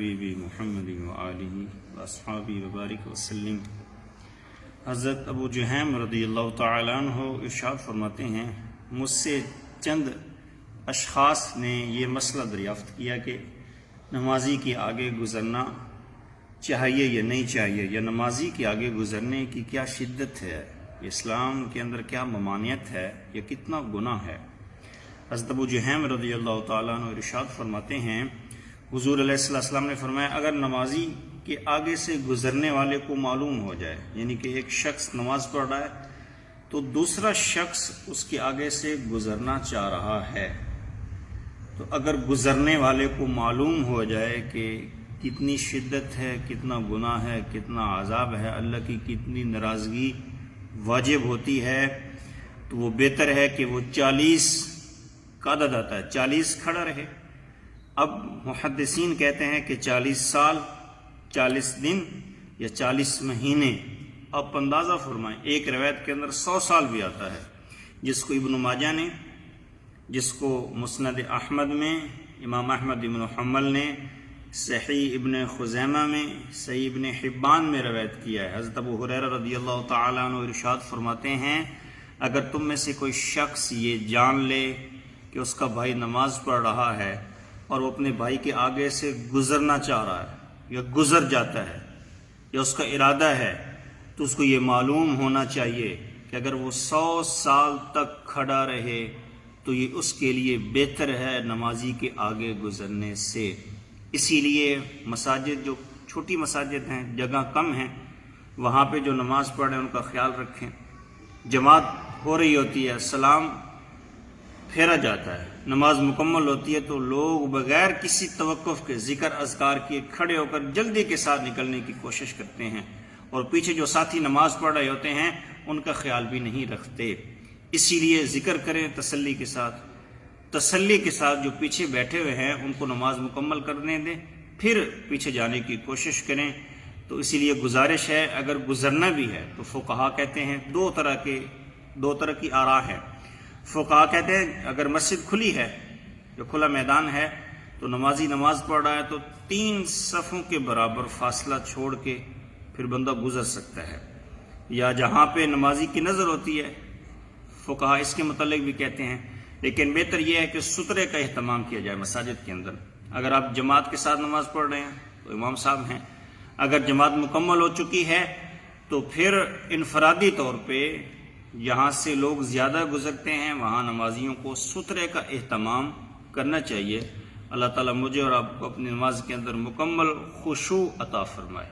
حبیبی محمد وآلہ واصحابہ وبارک وسلم۔ حضرت ابو جہیم رضی اللہ تعالیٰ عنہ ارشاد فرماتے ہیں، مجھ سے چند اشخاص نے یہ مسئلہ دریافت کیا کہ نمازی کے آگے گزرنا چاہیے یا نہیں چاہیے، یا نمازی کے آگے گزرنے کی کیا شدت ہے، اسلام کے اندر کیا ممانعت ہے، یا کتنا گناہ ہے۔ حضرت ابو جہیم رضی اللہ تعالیٰ عنہ ارشاد فرماتے ہیں، حضور علیہ السلام نے فرمایا، اگر نمازی کے آگے سے گزرنے والے کو معلوم ہو جائے، یعنی کہ ایک شخص نماز پڑھ رہا ہے تو دوسرا شخص اس کے آگے سے گزرنا چاہ رہا ہے، تو اگر گزرنے والے کو معلوم ہو جائے کہ کتنی شدت ہے، کتنا گناہ ہے، کتنا عذاب ہے، اللہ کی کتنی ناراضگی واجب ہوتی ہے، تو وہ بہتر ہے کہ وہ 40 کا عدد آتا ہے 40 کھڑا رہے۔ اب محدثین کہتے ہیں کہ 40 سال، 40 دن یا 40 مہینے۔ اب اندازہ فرمائیں، ایک روایت کے اندر 100 سال بھی آتا ہے، جس کو ابن ماجہ نے، جس کو مسند احمد میں امام احمد ابن حنبل نے، صحیح ابن خزیمہ میں، صحیح ابن حبان میں روایت کیا ہے۔ حضرت ابو ہریرہ رضی اللہ تعالیٰ عنہ ارشاد فرماتے ہیں، اگر تم میں سے کوئی شخص یہ جان لے کہ اس کا بھائی نماز پڑھ رہا ہے اور وہ اپنے بھائی کے آگے سے گزرنا چاہ رہا ہے یا گزر جاتا ہے یا اس کا ارادہ ہے، تو اس کو یہ معلوم ہونا چاہیے کہ اگر وہ 100 سال تک کھڑا رہے تو یہ اس کے لیے بہتر ہے نمازی کے آگے گزرنے سے۔ اسی لیے مساجد، جو چھوٹی مساجد ہیں، جگہ کم ہیں، وہاں پہ جو نماز پڑھ رہے ہیں ان کا خیال رکھیں۔ جماعت ہو رہی ہوتی ہے، سلام پھیرا جاتا ہے، نماز مکمل ہوتی ہے تو لوگ بغیر کسی توقف کے ذکر اذکار کیے کھڑے ہو کر جلدی کے ساتھ نکلنے کی کوشش کرتے ہیں، اور پیچھے جو ساتھی نماز پڑھ رہے ہوتے ہیں ان کا خیال بھی نہیں رکھتے۔ اسی لیے ذکر کریں تسلی کے ساتھ جو پیچھے بیٹھے ہوئے ہیں ان کو نماز مکمل کرنے دیں، پھر پیچھے جانے کی کوشش کریں۔ تو اسی لیے گزارش ہے، اگر گزرنا بھی ہے تو فقہا کہتے ہیں دو طرح کی آراء ہے۔ فقہا کہتے ہیں اگر مسجد کھلی ہے، جو کھلا میدان ہے، تو نمازی نماز پڑھ رہا ہے تو 3 صفوں کے برابر فاصلہ چھوڑ کے پھر بندہ گزر سکتا ہے، یا جہاں پہ نمازی کی نظر ہوتی ہے، فقہا اس کے متعلق بھی کہتے ہیں۔ لیکن بہتر یہ ہے کہ سترے کا اہتمام کیا جائے مساجد کے اندر۔ اگر آپ جماعت کے ساتھ نماز پڑھ رہے ہیں تو امام صاحب ہیں، اگر جماعت مکمل ہو چکی ہے تو پھر انفرادی طور پہ یہاں سے لوگ زیادہ گزرتے ہیں، وہاں نمازیوں کو سترے کا اہتمام کرنا چاہیے۔ اللہ تعالیٰ مجھے اور آپ کو اپنی نماز کے اندر مکمل خشوع عطا فرمائے۔